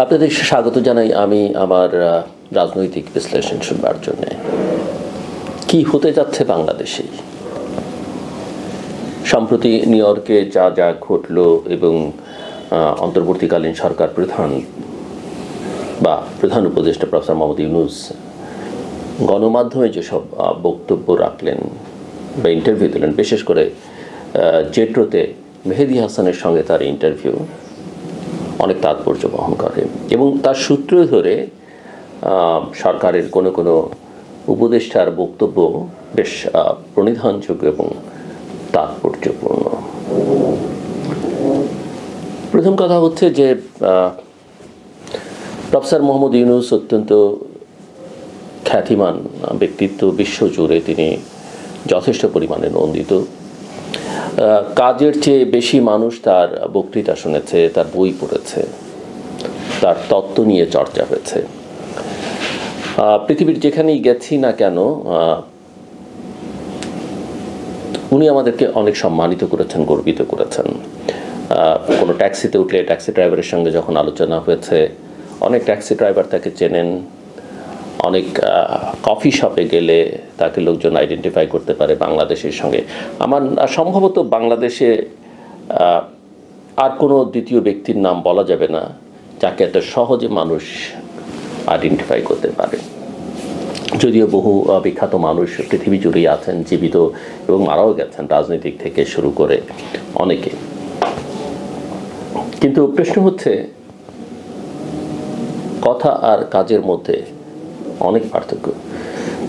আপনাদের স্বাগত জানাই আমি আমার রাজনৈতিক বিশ্লেষণ শুনবার জন্য। কি হতে যাচ্ছে বাংলাদেশে, সম্প্রতি নিউ ইয়র্কে যা যা ঘটল এবং অন্তর্বর্তীকালীন সরকার প্রধান বা প্রধান উপদেষ্টা প্রফেসর মোহাম্মদ ইউনূস গণমাধ্যমে যেসব বক্তব্য রাখলেন বা ইন্টারভিউ দিলেন, বিশেষ করে জেট্রোতে মেহেদী হাসানের সঙ্গে তার ইন্টারভিউ অনেক তাৎপর্য বহন করে এবং তার সূত্র ধরে সরকারের কোনো কোনো উপদেষ্টার বক্তব্য বেশ প্রণিধানযোগ্য এবং তাৎপর্যপূর্ণ। প্রথম কথা হচ্ছে যে প্রফেসর মোহাম্মদ ইউনূস অত্যন্ত খ্যাতিমান ব্যক্তিত্ব, বিশ্বজুড়ে তিনি যথেষ্ট পরিমাণে নন্দিত। কাজের চেয়ে বেশি মানুষ তার বক্তৃতা শুনেছে, তার বই পড়েছে, তার তত্ত্ব নিয়ে চর্চা হয়েছে। পৃথিবীর যেখানেই গেছি না কেন উনি আমাদেরকে অনেক সম্মানিত করেছেন, গর্বিত করেছেন। কোনো ট্যাক্সিতে উঠলে ট্যাক্সি ড্রাইভারের সঙ্গে যখন আলোচনা হয়েছে, অনেক ট্যাক্সি ড্রাইভার তাকে চেনেন, অনেক কফি শপে গেলে তাকে লোকজন আইডেন্টিফাই করতে পারে বাংলাদেশের সঙ্গে। আমার সম্ভবত বাংলাদেশে আর কোনো দ্বিতীয় ব্যক্তির নাম বলা যাবে না যাকে এত সহজে মানুষ আইডেন্টিফাই করতে পারে। যদিও বহু বিখ্যাত মানুষ পৃথিবী জুড়েই আছেন, জীবিত এবং মারাও গেছেন, রাজনীতিক থেকে শুরু করে অনেকে। কিন্তু প্রশ্ন হচ্ছে কথা আর কাজের মধ্যে অনেক পার্থক্য।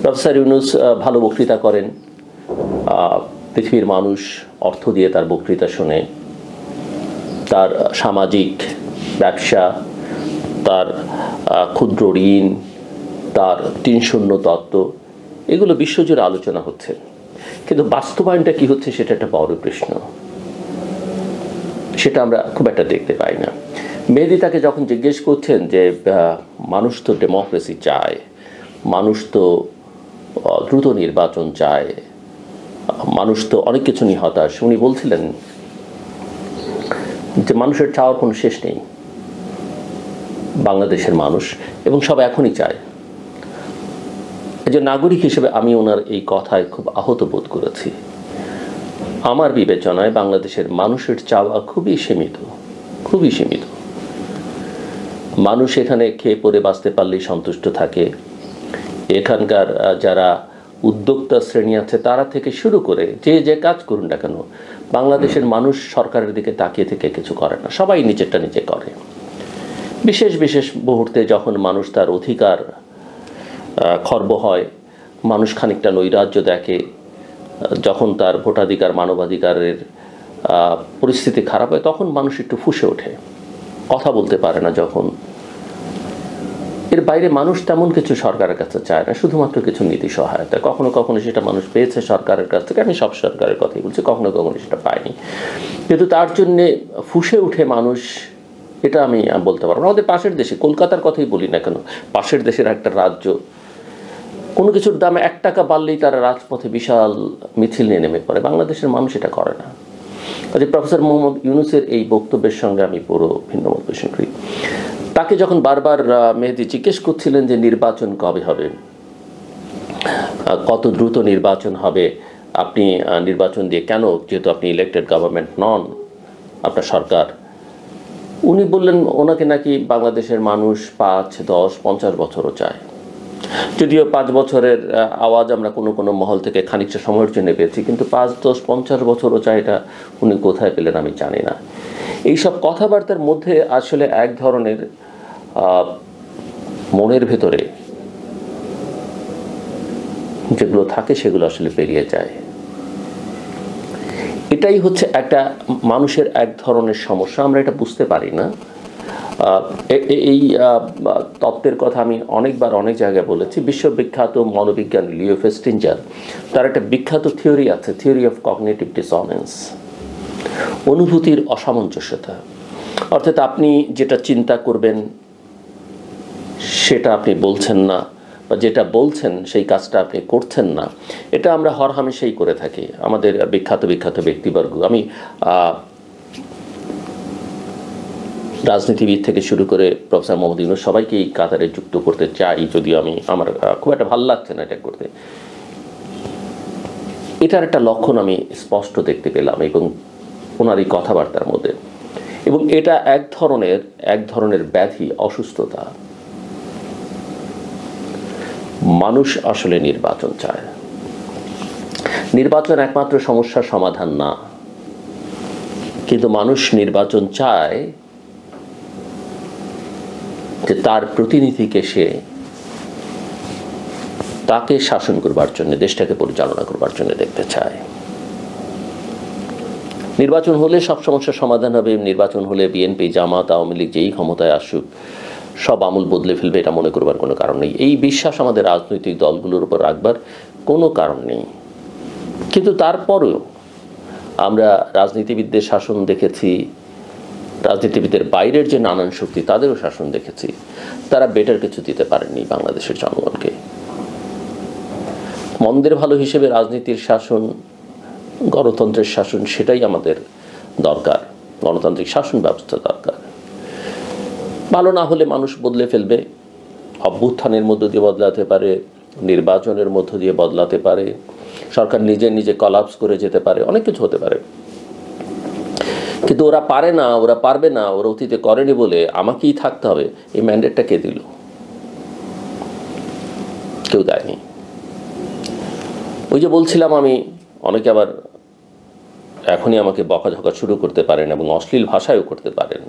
প্রফেসর ইউনূস ভালো বক্তৃতা করেন, পৃথিবীর মানুষ অর্থ দিয়ে তার বক্তৃতা শুনে। তার সামাজিক ব্যবসা, তার ক্ষুদ্র ঋণ, তার ৩-০ তত্ত্ব, এগুলো বিশ্বজুড়ে আলোচনা হচ্ছে। কিন্তু বাস্তবায়নটা কি হচ্ছে সেটা একটা বড় প্রশ্ন, সেটা আমরা খুব একটা দেখতে পাই না। মেহেদী তাকে যখন জিজ্ঞেস করছেন যে মানুষ তো ডেমোক্রেসি চায়, মানুষ তো দ্রুত নির্বাচন চায়, মানুষ তো অনেক কিছু নিয়ে হতাশ, উনি বলছিলেন যে মানুষের চাওয়ার কোনো শেষ নেই। বাংলাদেশের মানুষ এবং সব এখনই চায়। একজন নাগরিক হিসেবে আমি ওনার এই কথায় খুব আহত বোধ করেছি। আমার বিবেচনায় বাংলাদেশের মানুষের চাওয়া খুবই সীমিত, খুবই সীমিত। মানুষ এখানে খেয়ে পরে বাঁচতে পারলেই সন্তুষ্ট থাকে। এখানকার যারা উদ্যোক্তা শ্রেণী আছে তারা থেকে শুরু করে যে কাজ করুন না কেন, বাংলাদেশের মানুষ সরকারের দিকে তাকিয়ে থেকে কিছু করে না, সবাই নিজেরটা নিজে করে। বিশেষ বিশেষ মুহূর্তে যখন মানুষ তার অধিকার খর্ব হয়, মানুষ খানিকটা নৈরাজ্য দেখে, যখন তার ভোটাধিকার মানবাধিকারের পরিস্থিতি খারাপ হয়, তখন মানুষ একটু ফুঁসে ওঠে, কথা বলতে পারে না। যখন এর বাইরে মানুষ তেমন কিছু সরকারের কাছে চায় না, শুধুমাত্র কিছু নীতি সহায়তা। কখনো কখনো সেটা মানুষ পেয়েছে সরকারের কাছ থেকে, আমি সব সরকারের কথাই বলছি, কখনো কখনো সেটা পায়নি। কিন্তু তার জন্যে ফুঁসে উঠে মানুষ, এটা আমি বলতে পারবো না। আমাদের পাশের দেশে, কলকাতার কথাই বলি না কেন, পাশের দেশের একটা রাজ্য, কোনো কিছুর দাম ১ টাকা বাড়লেই তারা রাজপথে বিশাল মিছিল নিয়ে নেমে পড়ে। বাংলাদেশের মানুষ এটা করে না। কাজে প্রফেসর মোহাম্মদ ইউনূসের এই বক্তব্যের সঙ্গে আমি পুরো ভিন্ন মত পোষণ করি। তাকে যখন বারবার মেহেদী জিজ্ঞেস করছিলেন যে নির্বাচন কবে হবে, কত দ্রুত নির্বাচন হবে, আপনি নির্বাচন দিয়ে কেন, যেহেতু আপনি ইলেক্টেড গভর্নমেন্ট নন, আপনার সরকার, উনি বললেন ওনাকে নাকি বাংলাদেশের মানুষ ৫, ১০, ৫০ বছরও চায়। যদিও ৫ বছরের আওয়াজ আমরা কোনো কোনো মহল থেকে খানিকটা সময়ের জন্য পেয়েছি, কিন্তু ৫, ১০, ৫০ বছরও চায়, এটা উনি কোথায় পেলেন আমি জানি না। এইসব কথাবার্তার মধ্যে আসলে এক ধরনের মনের ভেতরে যেগুলো থাকে সেগুলো আসলে পেরিয়ে যায়। এটাই হচ্ছে একটা মানুষের এক ধরনের সমস্যা, আমরা এটা বুঝতে পারি না। এই তত্ত্বের কথা আমি অনেকবার অনেক জায়গায় বলেছি। বিশ্ববিখ্যাত মনোবিজ্ঞানী লিও ফেস্টিঞ্জার, তার একটা বিখ্যাত থিওরি আছে, থিওরি অফ কগনিটিভ ডিসঅনেন্স, অনুভূতির অসামঞ্জস্যতা। অর্থাৎ আপনি যেটা চিন্তা করবেন সেটা আপনি বলছেন না, বা যেটা বলছেন সেই কাজটা আপনি করছেন না। এটা আমরা হরহামেশাই করে থাকি, আমাদের বিখ্যাত বিখ্যাত ব্যক্তিবর্গ। আমি রাজনীতিবিদ থেকে শুরু করে প্রফেসর মোহাম্মদ ইউনূস সবাইকে এই কাতারে যুক্ত করতে চাই, যদিও আমার খুব একটা ভালো লাগছে না এটা করতে। এটার একটা লক্ষণ আমি স্পষ্ট দেখতে পেলাম এবং ওনার এই কথাবার্তার মধ্যে, এবং এটা এক ধরনের ব্যাধি, অসুস্থতা। মানুষ আসলে নির্বাচন চায়। নির্বাচন একমাত্র সমস্যার সমাধান না, কিন্তু মানুষ নির্বাচন চায় যে তার প্রতিনিধিকে সে তাকে শাসন করবার জন্য, দেশটাকে পরিচালনা করবার জন্য দেখতে চায়। নির্বাচন হলে সব সমস্যার সমাধান হবে, নির্বাচন হলে বিএনপি, জামাত, আওয়ামী লীগ যেই ক্ষমতায় আসুক সব আমূল বদলে ফেলবে, এটা মনে করবার কোনো কারণ নেই। এই বিশ্বাস আমাদের রাজনৈতিক দলগুলোর উপর রাখবার কোনো কারণ নেই। কিন্তু তারপরেও আমরা রাজনীতিবিদদের শাসন দেখেছি, রাজনীতিবিদদের বাইরের যে নানান শক্তি তাদেরও শাসন দেখেছি। তারা বেটার কিছু দিতে পারেননি বাংলাদেশের জনগণকে। মন্দের ভালো হিসেবে রাজনীতির শাসন, গণতন্ত্রের শাসন, সেটাই আমাদের দরকার। গণতান্ত্রিক শাসন ব্যবস্থা দরকার। ভালো না হলে মানুষ বদলে ফেলবে, অভ্যুত্থানের মধ্য দিয়ে বদলাতে পারে, নির্বাচনের মধ্য দিয়ে বদলাতে পারে, সরকার নিজে নিজে কলাপস করে যেতে পারে, অনেক কিছু হতে পারে। কিন্তু ওরা পারে না, ওরা পারবে না, ওরা অতীতে করেনি বলে আমাকেই থাকতে হবে, এই ম্যান্ডেটটা কে দিল? কেউ দেয়নি। ওই যে বলছিলাম আমি, অনেকে আবার এখনই আমাকে বকাঝকা শুরু করতে পারেন এবং অশ্লীল ভাষায়ও করতে পারেন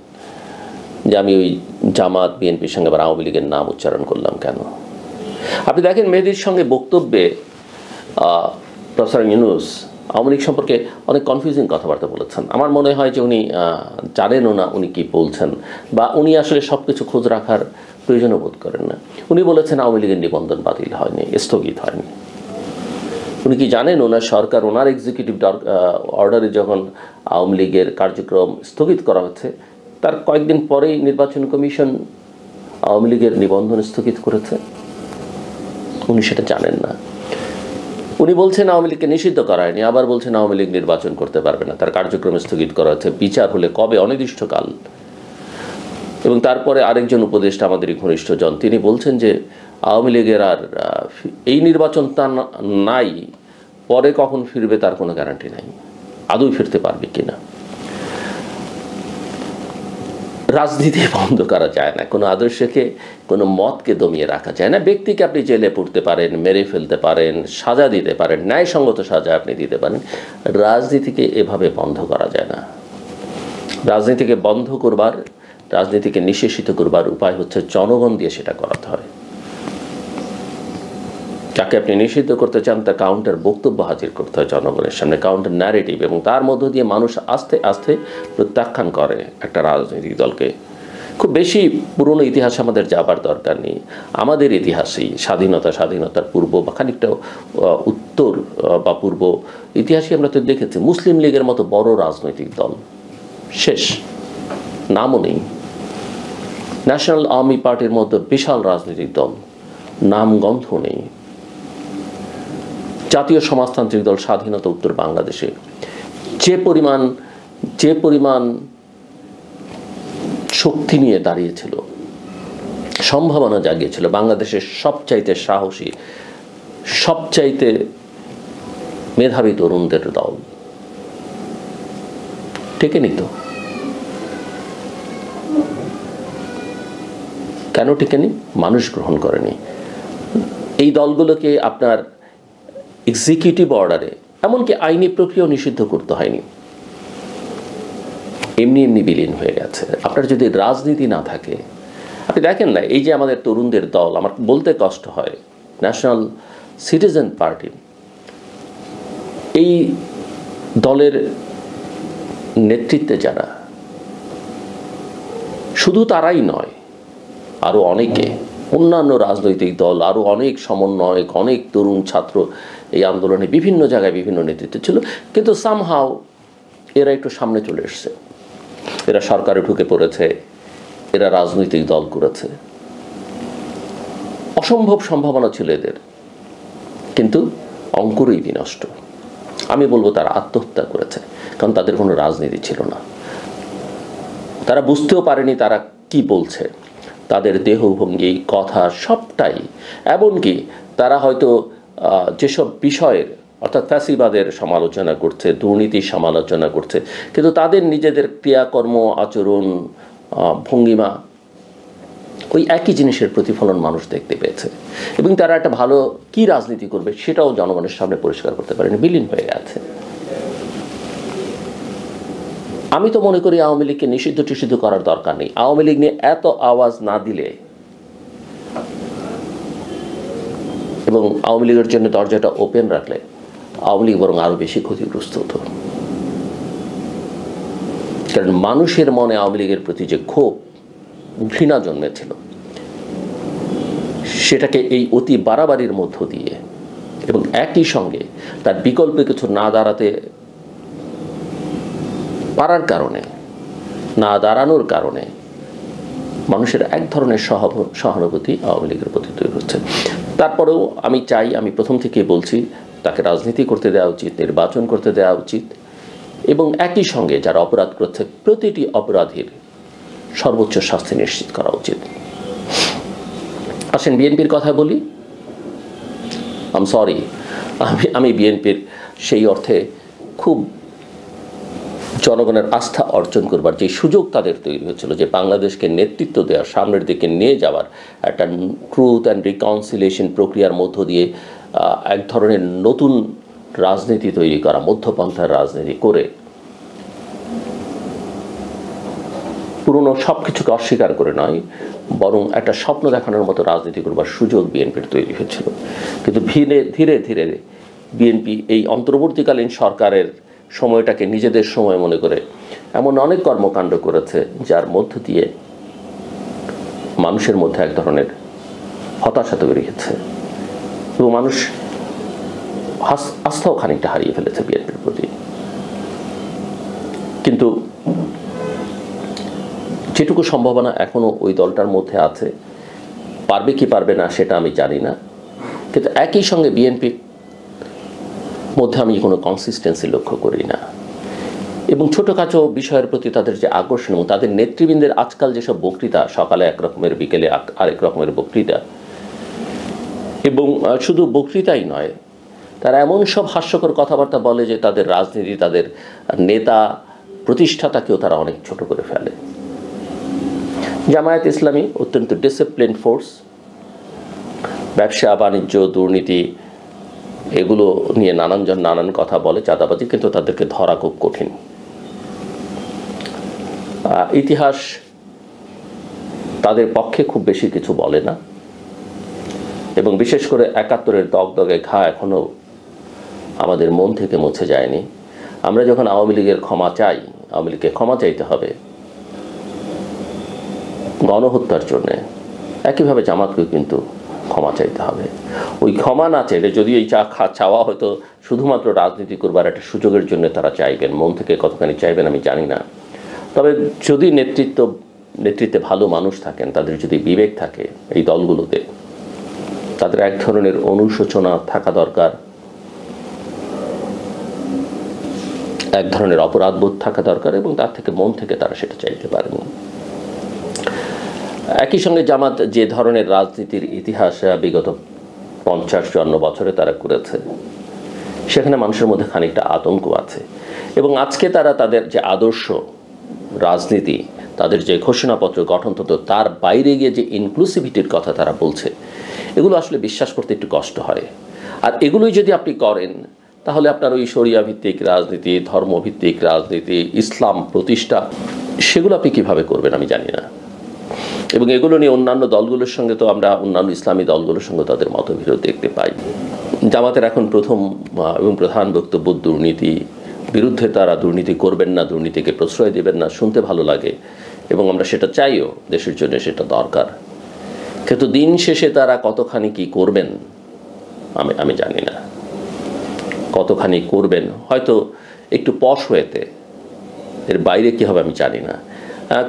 যে আমি ওই জামাত, বিএনপির সঙ্গে আবার আওয়ামী লীগের নাম উচ্চারণ করলাম কেন। আপনি দেখেন মেহেদীর সঙ্গে বক্তব্যে প্রফেসর ইউনূস আওয়ামী লীগ সম্পর্কে অনেক কনফিউজিং কথাবার্তা বলেছেন। আমার মনে হয় যে উনি জানেনও না উনি কি বলছেন, বা উনি আসলে সব কিছু খোঁজ রাখার প্রয়োজনও বোধ করেন না। উনি বলেছেন আওয়ামী লীগের নিবন্ধন বাতিল হয়নি, স্থগিত হয়নি। উনি কি জানেন ওনার সরকার, ওনার এক্সিকিউটিভ অর্ডারে যখন আওয়ামী লীগের কার্যক্রম স্থগিত করা হচ্ছে, তার কয়েকদিন পরেই নির্বাচন কমিশন আওয়ামী লীগের নিবন্ধন স্থগিত করেছে? উনি সেটা জানেন না। উনি বলছেন আওয়ামী লীগকে নিষিদ্ধ করা হয়নি, আবার বলছেন আওয়ামী লীগ নির্বাচন করতে পারবে না, তার কার্যক্রম স্থগিত করা হচ্ছে, বিচার হলে কবে, অনির্দিষ্টকাল। এবং তারপরে আরেকজন উপদেষ্টা আমাদেরই ঘনিষ্ঠজন, তিনি বলছেন যে আওয়ামী লীগের আর এই নির্বাচন তা নাই, পরে কখন ফিরবে তার কোনো গ্যারান্টি নাই, আদৌ ফিরতে পারবে কিনা। রাজনীতি বন্ধ করা যায় না, কোনো আদর্শকে, কোনো মতকে দমিয়ে রাখা যায় না। ব্যক্তিকে আপনি জেলে পুরতে পারেন, মেরে ফেলতে পারেন, সাজা দিতে পারেন, ন্যায়সঙ্গত সাজা আপনি দিতে পারেন। রাজনীতিকে এভাবে বন্ধ করা যায় না। রাজনীতিকে বন্ধ করবার, রাজনীতিকে নিঃশেষিত করবার উপায় হচ্ছে জনগণ দিয়ে সেটা করাতে হয়। যাকে আপনি নিষিদ্ধ করতে চান তার কাউন্টার বক্তব্য হাজির করতে হয় জনগণের সামনে, কাউন্টার ন্যারেটিভ, এবং তার মধ্য দিয়ে মানুষ আস্তে আস্তে প্রত্যাখ্যান করে একটা রাজনৈতিক দলকে। খুব বেশি পুরনো ইতিহাস আমাদের যাবার দরকার নেই। আমাদের ইতিহাসেই স্বাধীনতার পূর্ব বা খানিকটা উত্তর বা পূর্ব ইতিহাসে আমরা তো দেখেছি মুসলিম লীগের মতো বড় রাজনৈতিক দল শেষ, নামও নেই। ন্যাশনাল আর্মি পার্টির মতো বিশাল রাজনৈতিক দল, নাম গন্ধ নেই। জাতীয় সমাজতান্ত্রিক দল স্বাধীনতা উত্তর বাংলাদেশে যে পরিমাণ শক্তি নিয়ে দাঁড়িয়েছিল, সম্ভাবনা জাগিয়েছিল, বাংলাদেশের সবচাইতে সাহসী, সবচাইতে মেধাবী তরুণদের দল, টেকেনি তো। কেন টেকেনি? মানুষ গ্রহণ করেনি। এই দলগুলোকে আপনার এক্সিকিউটিভ অর্ডারে, এমনকি আইনি প্রক্রিয়া নিষিদ্ধ করতে হয়নি, এমনি এমনি বিলীন হয়ে গেছে। আপনার যদি রাজনীতি না থাকে, আপনি দেখেন না, এই যে আমাদের তরুণদের দল, আমার বলতে কষ্ট হয়, ন্যাশনাল সিটিজেন পার্টি, এই দলের নেতৃত্বে যারা, শুধু তারাই নয়, আরও অনেকে, অন্যান্য রাজনৈতিক দল, আরও অনেক সমন্বয়ক, অনেক তরুণ ছাত্র এই আন্দোলনে বিভিন্ন জায়গায় বিভিন্ন নেতৃত্ব ছিল। কিন্তু সামহাও এরা একটু সামনে চলে এসছে, এরা সরকারে ঢুকে পড়েছে, এরা রাজনৈতিক দল করেছে, অসম্ভব সম্ভাবনা ছিল এদের, কিন্তু অঙ্কুরই বিনষ্ট। আমি বলবো তারা আত্মহত্যা করেছে, কারণ তাদের কোনো রাজনীতি ছিল না। তারা বুঝতেও পারেনি তারা কি বলছে, তাদের দেহভঙ্গি, কথা সবটাই। এমনকি তারা হয়তো যেসব বিষয়ের অর্থাৎ ফ্যাসিবাদের সমালোচনা করছে, দুর্নীতির সমালোচনা করছে, কিন্তু তাদের নিজেদের ক্রিয়াকর্ম, আচরণ, ভঙ্গিমা ওই একই জিনিসের প্রতিফলন মানুষ দেখতে পেয়েছে। এবং তারা একটা ভালো কি রাজনীতি করবে সেটাও জনগণের সামনে পরিষ্কার করতে পারেনি, বিলীন হয়ে গেছে। আমি তো মনে করি আওয়ামী লীগকে নিষিদ্ধ করার দরকার নেই। আওয়ামী লীগ নিয়ে এত আওয়াজ না দিলে এবং আওয়ামী লীগের জন্য দরজাটা ওপেন রাখলে আওয়ামী লীগ বরং আরো বেশি ক্ষতিগ্রস্ত হতো। কারণ মানুষের মনে আওয়ামী লীগের প্রতি যে ক্ষোভ, ঘৃণা জন্মেছিল, সেটাকে এই অতি বাড়াবাড়ির মধ্য দিয়ে এবং একই সঙ্গে তার বিকল্পে কিছু না দাঁড়াতে পারার কারণে, না দাঁড়ানোর কারণে মানুষের এক ধরনের সহানুভূতি আওয়ামী লীগের প্রতি তৈরি হচ্ছে। তারপরেও আমি চাই, আমি প্রথম থেকেই বলছি, তাকে রাজনীতি করতে দেওয়া উচিত, নির্বাচন করতে দেওয়া উচিত এবং একই সঙ্গে যারা অপরাধ করছে প্রতিটি অপরাধীর সর্বোচ্চ শাস্তি নিশ্চিত করা উচিত। আসেন বিএনপির কথা বলি। আম সরি, আমি বিএনপির সেই অর্থে খুব জনগণের আস্থা অর্জন করবার যে সুযোগ তাদের তৈরি হচ্ছিল, যে বাংলাদেশকে নেতৃত্ব দেওয়ার, সামনের দিকে নিয়ে যাওয়ার একটা ট্রুথ অ্যান্ড রিকনসিলিয়েশন প্রক্রিয়ার মধ্য দিয়ে এক ধরনের নতুন রাজনীতি তৈরি করা, মধ্যপন্থার রাজনীতি করে পুরনো সব কিছুকে অস্বীকার করে নয়, বরং একটা স্বপ্ন দেখানোর মতো রাজনীতি করবার সুযোগ বিএনপির তৈরি হয়েছিল। কিন্তু ধীরে ধীরে বিএনপি এই অন্তর্বর্তীকালীন সরকারের সময়টাকে নিজেদের সময় মনে করে এমন অনেক কর্মকাণ্ড করেছে যার মধ্য দিয়ে মানুষের মধ্যে এক ধরনের হতাশা তৈরি হয়েছে এবং মানুষ আস্থাও খানিকটা হারিয়ে ফেলেছে বিএনপির প্রতি। কিন্তু যেটুকু সম্ভাবনা এখনো ওই দলটার মধ্যে আছে, পারবে কি পারবে না সেটা আমি জানি না, কিন্তু একই সঙ্গে বিএনপির মধ্যে আমি কোনো কনসিস্টেন্সি লক্ষ্য করি না এবং ছোটোখাটো বিষয়ের প্রতি তাদের যে আকর্ষণ এবং তাদের নেতৃবৃন্দের আজকাল যেসব বক্তৃতা, সকালে এক রকমের, বিকেলে আরেক রকমের বক্তৃতা, এবং শুধু বক্তৃতাই নয়, তারা এমন সব হাস্যকর কথাবার্তা বলে যে তাদের রাজনীতি, তাদের নেতা প্রতিষ্ঠাতাকেও তারা অনেক ছোট করে ফেলে। জামায়াত ইসলামী অত্যন্ত ডিসিপ্লিন ফোর্স, ব্যবসা বাণিজ্য, দুর্নীতি এগুলো নিয়ে নানানজন নানান কথা বলে, চাঁদাবাজি, কিন্তু তাদেরকে ধরা খুব কঠিন। ইতিহাস তাদের পক্ষে খুব বেশি কিছু বলে না এবং বিশেষ করে ৭১-এর দগদগে ঘা এখনো আমাদের মন থেকে মুছে যায়নি। আমরা যখন আওয়ামী লীগের ক্ষমা চাই, আওয়ামী লীগকে ক্ষমা চাইতে হবে গণহত্যার জন্যে, একইভাবে জামাতকেও কিন্তু ক্ষমা চাইতে হবে। ওই ক্ষমা না চাইলে, যদি এই চাওয়া হয়তো শুধুমাত্র রাজনীতি করবার একটা সুযোগের জন্য তারা চাইবেন, মন থেকে কতখানি চাইবেন আমি জানি না, তবে যদি নেতৃত্বে ভালো মানুষ থাকেন, তাদের যদি বিবেক থাকে এই দলগুলোতে, তাদের এক ধরনের অনুশোচনা থাকা দরকার, এক ধরনের অপরাধবোধ থাকা দরকার এবং তার থেকে মন থেকে তারা সেটা চাইতে পারেন। একই সঙ্গে জামাত যে ধরনের রাজনীতির ইতিহাস বিগত ৫০-৫৪ বছরে তারা করেছে, সেখানে মানুষের মধ্যে খানিকটা আতঙ্ক আছে এবং আজকে তারা তাদের যে আদর্শ রাজনীতি, তাদের যে ঘোষণাপত্র গঠনতন্ত্র, তার বাইরে গিয়ে যে ইনক্লুসিভিটির কথা তারা বলছে, এগুলো আসলে বিশ্বাস করতে একটু কষ্ট হয়। আর এগুলোই যদি আপনি করেন, তাহলে আপনার ওই শরিয়া ভিত্তিক রাজনীতি, ধর্মভিত্তিক রাজনীতি, ইসলাম প্রতিষ্ঠা, সেগুলো আপনি কিভাবে করবেন আমি জানি না। এবং এগুলো নিয়ে অন্যান্য দলগুলোর সঙ্গে তো আমরা অন্যান্য ইসলামী দলগুলোর সঙ্গে তাদের মতবিরোধ দেখতে পাই। জামাতের এখন প্রথম এবং প্রধান বক্তব্য দুর্নীতি বিরুদ্ধে, তারা দুর্নীতি করবেন না, দুর্নীতিকে প্রশ্রয় দেবেন না, শুনতে ভালো লাগে এবং আমরা সেটা চাইও, দেশের জন্য সেটা দরকার। কিন্তু দিন শেষে তারা কতখানি কি করবেন আমি জানি না। কতখানি করবেন, হয়তো একটু পশ হয়েতে, এর বাইরে কি হবে আমি জানি না।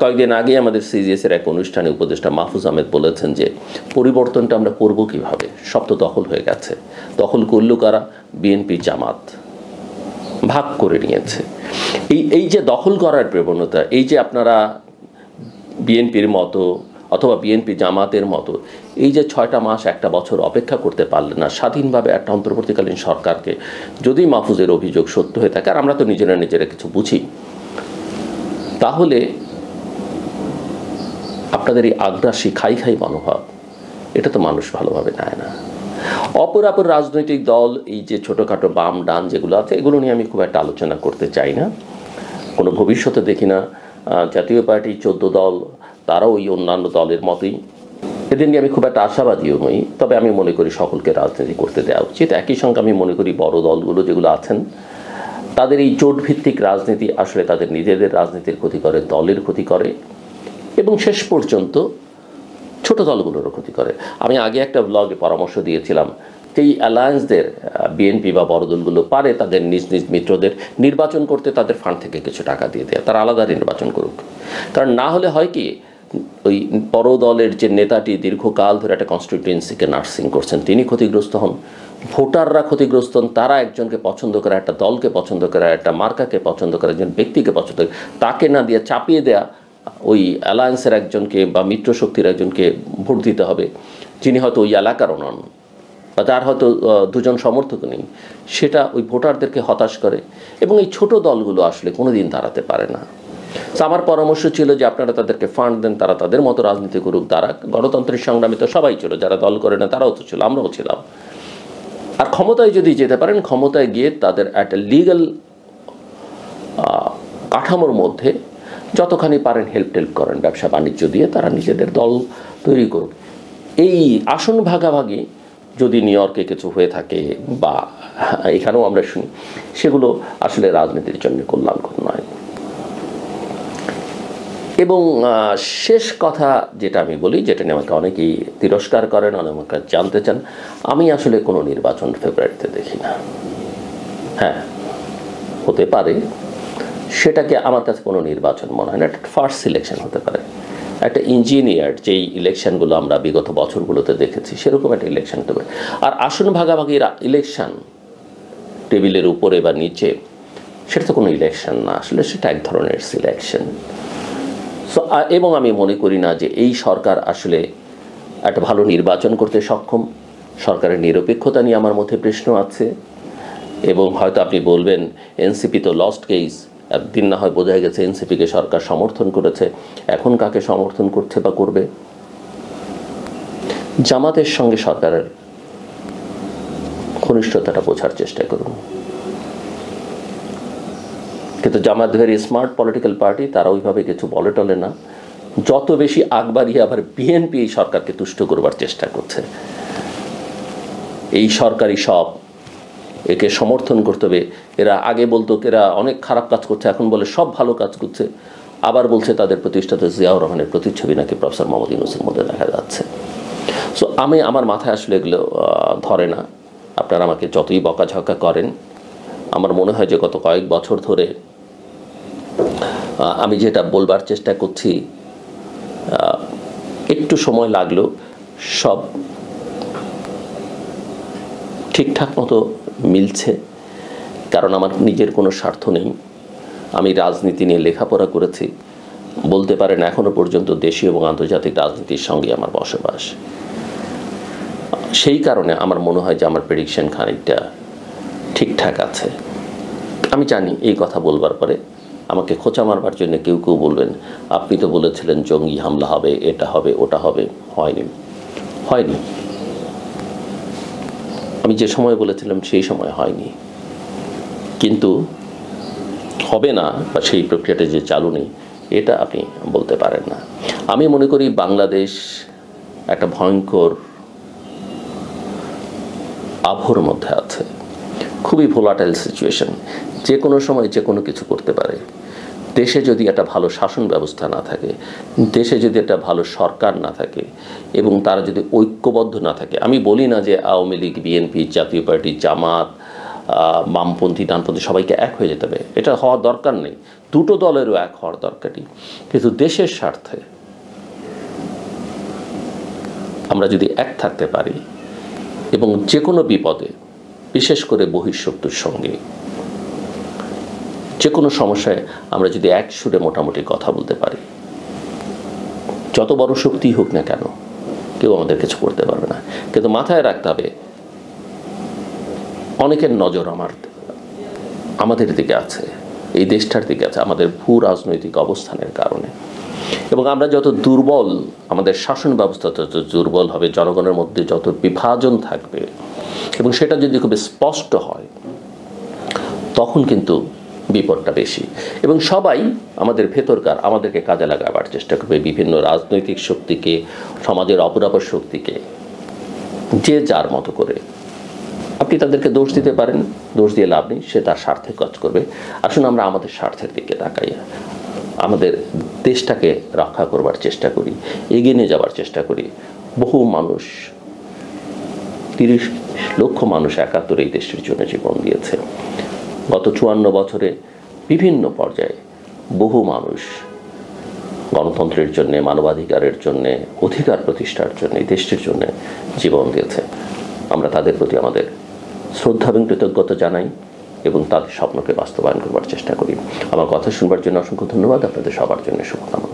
কয়েকদিন আগে আমাদের সিজিএসের এক অনুষ্ঠানে উপদেষ্টা মাহফুজ আহমেদ বলেছেন যে পরিবর্তনটা আমরা করব কিভাবে, সব তো দখল হয়ে গেছে। দখল করলো কারা? বিএনপি, জামাত ভাগ করে নিয়েছে। এই যে দখল করার প্রবণতা, এই যে আপনারা বিএনপির মতো অথবা বিএনপি জামাতের মতো এই যে 6টা মাস 1টা বছর অপেক্ষা করতে পারলেন না স্বাধীনভাবে একটা অন্তর্বর্তীকালীন সরকারকে, যদি মাহফুজের অভিযোগ সত্য হয়ে থাকে, আর আমরা তো নিজেরা নিজেরা কিছু বুঝি, তাহলে আপনাদের এই আগ্রাসী খাই খাই মনোভাব, এটা তো মানুষ ভালোভাবে নেয় না। অপরাপর রাজনৈতিক দল, এই যে ছোটোখাটো বাম ডান যেগুলো আছে, এগুলো নিয়ে আমি খুব একটা আলোচনা করতে চাই না, কোনো ভবিষ্যতে দেখি না। জাতীয় পার্টি 14 দল, তারাও ওই অন্যান্য দলের মতোই, এদের নিয়ে আমি খুব একটা আশাবাদীও নই। তবে আমি মনে করি সকলকে রাজনীতি করতে দেওয়া উচিত। একই সঙ্গে আমি মনে করি বড় দলগুলো যেগুলো আছেন, তাদের এই জোটভিত্তিক রাজনীতি আসলে তাদের নিজেদের রাজনীতির ক্ষতি করে, দলের ক্ষতি করে, এবং শেষ পর্যন্ত ছোট দলগুলোরও ক্ষতি করে। আমি আগে একটা ব্লগে পরামর্শ দিয়েছিলাম যে এই অ্যালায়েন্সদের, বিএনপি বা বড় দলগুলো পারে তাদের নিজ নিজ মিত্রদের নির্বাচন করতে তাদের ফান্ড থেকে কিছু টাকা দিয়ে দেয়, তারা আলাদা নির্বাচন করুক। কারণ না হলে হয় কি, ওই বড় দলের যে নেতাটি দীর্ঘকাল ধরে একটা কনস্টিটিউয়েন্সিকে নার্সিং করছেন, তিনি ক্ষতিগ্রস্ত হন, ভোটাররা ক্ষতিগ্রস্ত হন, তারা একজনকে পছন্দ করে, একটা দলকে পছন্দ করে, একটা মার্কাকে পছন্দ করে, একজন ব্যক্তিকে পছন্দ করে, তাকে না দিয়ে চাপিয়ে দেয়া ওই অ্যালায়েন্সের একজনকে বা মিত্রশক্তির একজনকে ভোট দিতে হবে, যিনি হয়তো ওই এলাকারও নন বা তার হয়তো দুজন সমর্থক নেই, সেটা ওই ভোটারদেরকে হতাশ করে, এবং এই ছোট দলগুলো আসলে কোনোদিন দাঁড়াতে পারে না। আমার পরামর্শ ছিল যে আপনারা তাদেরকে ফান্ড দেন, তারা তাদের মতো রাজনীতি করুক, তারা গণতন্ত্রের সংগ্রামে তো সবাই ছিল, যারা দল করে না তারাও তো ছিল, আমরাও ছিলাম। আর ক্ষমতায় যদি যেতে পারেন, ক্ষমতায় গিয়ে তাদের একটা লিগ্যাল কাঠামোর মধ্যে যতখানি পারেন হেল্প করেন, ব্যবসা বাণিজ্য দিয়ে তারা নিজেদের দল তৈরি করুক। এই আসন ভাগাভাগি যদি নিউ ইয়র্কে কিছু হয়ে থাকে বা এখানেও আমরা শুনি, সেগুলো আসলে রাজনীতির জন্য কল্যাণকর নয়। এবং শেষ কথা যেটা আমি বলি, যেটা নিয়ে আমাকে অনেকেই তিরস্কার করেন, অনেকে জানতে চান, আমি আসলে কোনো নির্বাচন ফেব্রুয়ারিতে দেখি না। হ্যাঁ, হতে পারে, সেটাকে আমার কাছে কোনো নির্বাচন মনে হয় না, একটা ফার্স্ট সিলেকশন হতে পারে, একটা ইঞ্জিনিয়ার যেই ইলেকশনগুলো আমরা বিগত বছরগুলোতে দেখেছি সেরকম একটা ইলেকশন হতে পারে। আর আসন ভাগাভাগির ইলেকশন টেবিলের উপরে বা নিচে, সেটা তো কোনো ইলেকশন না, আসলে সেটা এক ধরনের সিলেকশন। সো এবং আমি মনে করি না যে এই সরকার আসলে একটা ভালো নির্বাচন করতে সক্ষম। সরকারের নিরপেক্ষতা নিয়ে আমার মধ্যে প্রশ্ন আছে, এবং হয়তো আপনি বলবেন এনসিপি তো লস্ট কেস, একদিন না হয় বোঝা গেছে এনসিপিকে সরকার সমর্থন করেছে, এখন কাকে সমর্থন করছে বা করবে। জামাতের সঙ্গে সরকারের ঘনিষ্ঠতাটা বোঝার চেষ্টা করুন। কিন্তু জামাত ভেরি স্মার্ট পলিটিক্যাল পার্টি, তারা ওইভাবে কিছু বলে টলে না, যত বেশি আগ বাড়িয়ে আবার বিএনপি এই সরকারকে তুষ্ট করবার চেষ্টা করছে। এই সরকারি সব, একে সমর্থন করতে হবে। এরা আগে বলতো এরা অনেক খারাপ কাজ করছে, এখন বলে সব ভালো কাজ করছে, আবার বলছে তাদের প্রতিষ্ঠাতা জিয়াউর রহমানের প্রতিচ্ছবি নাকি প্রফেসর মোহাম্মদ ইউনূসের মধ্যে দেখা যাচ্ছে। সো আমার মাথায় আসলে এগুলো ধরে না। আপনারা আমাকে যতই বকাঝকা করেন, আমার মনে হয় যে গত কয়েক বছর ধরে আমি যেটা বলবার চেষ্টা করছি, একটু সময় লাগলো, সব ঠিকঠাক মতো মিলছে। কারণ আমার নিজের কোনো স্বার্থ নেই, আমি রাজনীতি নিয়ে লেখাপড়া করেছি, বলতে পারেন এখনো পর্যন্ত দেশীয় এবং আন্তর্জাতিক রাজনীতির সঙ্গে আমার বসবাস। সেই কারণে আমার মনে হয় যে আমার প্রেডিকশন খানিকটা ঠিকঠাক আছে। আমি জানি এই কথা বলবার পরে আমাকে খোঁচা মারবার জন্য কেউ কেউ বলবেন, আপনি তো বলেছিলেন জঙ্গি হামলা হবে, এটা হবে, ওটা হবে, হয়নি। আমি যে সময় বলেছিলাম সেই সময় হয়নি, কিন্তু হবে না বা সেই প্রক্রিয়াটা যে চালু নেই, এটা আপনি বলতে পারেন না। আমি মনে করি বাংলাদেশ একটা ভয়ঙ্কর আবহর মধ্যে আছে, খুবই ভোলাটাইল সিচুয়েশন, যে কোনো সময় যে কোনো কিছু করতে পারে। দেশে যদি একটা ভালো শাসন ব্যবস্থা না থাকে, দেশে যদি একটা ভালো সরকার না থাকে, এবং তারা যদি ঐক্যবদ্ধ না থাকে, আমি বলি না যে আওয়ামী লীগ, বিএনপি, জাতীয় পার্টি, জামাত, বামপন্থী, ডানপন্থী সবাইকে এক হয়ে যেতে হবে, এটা হওয়ার দরকার নেই, দুটো দলেরও এক হওয়ার দরকারই। কিন্তু দেশের স্বার্থে আমরা যদি এক থাকতে পারি, এবং যে কোনো বিপদে, বিশেষ করে বহিঃশত্রুর সঙ্গে যে কোনো সমস্যায় আমরা যদি এক সুরে মোটামুটি কথা বলতে পারি, যত বড় শক্তি হোক না কেন কেউ আমাদের কিছু করতে পারবে না। কিন্তু মাথায় রাখতে হবে অনেকের নজর আমাদের দিকে আছে, এই দেশটার দিকে আছে আমাদের ভূ রাজনৈতিক অবস্থানের কারণে। এবং আমরা যত দুর্বল, আমাদের শাসন ব্যবস্থা যত দুর্বল হবে, জনগণের মধ্যে যত বিভাজন থাকবে এবং সেটা যদি খুব স্পষ্ট হয় তখন কিন্তু বিপদটা বেশি। এবং সবাই আমাদের ভেতরকার আমাদেরকে কাজে লাগাবার চেষ্টা করবে, বিভিন্ন রাজনৈতিক শক্তিকে, সমাজের অপরাপর শক্তিকে, যে যার মতো করে। আপনি তাদেরকে দোষ দিতে পারেন, দোষ দিয়ে লাভ নেই, সে তার স্বার্থে কাজ করবে। আসুন আমরা আমাদের স্বার্থের দিকে তাকাই, আমাদের দেশটাকে রক্ষা করবার চেষ্টা করি, এগিয়ে নিয়ে যাওয়ার চেষ্টা করি। বহু মানুষ, 30 লক্ষ মানুষ 71 এই দেশের জন্য জীবন দিয়েছে। গত 54 বছরে বিভিন্ন পর্যায়ে বহু মানুষ গণতন্ত্রের জন্যে, মানবাধিকারের জন্যে, অধিকার প্রতিষ্ঠার জন্য, এই দেশটির জন্য জীবন দিয়েছে। আমরা তাদের প্রতি আমাদের শ্রদ্ধা এবং কৃতজ্ঞতা জানাই এবং তাদের স্বপ্নকে বাস্তবায়ন করবার চেষ্টা করি। আমার কথা শুনবার জন্য অসংখ্য ধন্যবাদ। আপনাদের সবার জন্য শুভকামনা।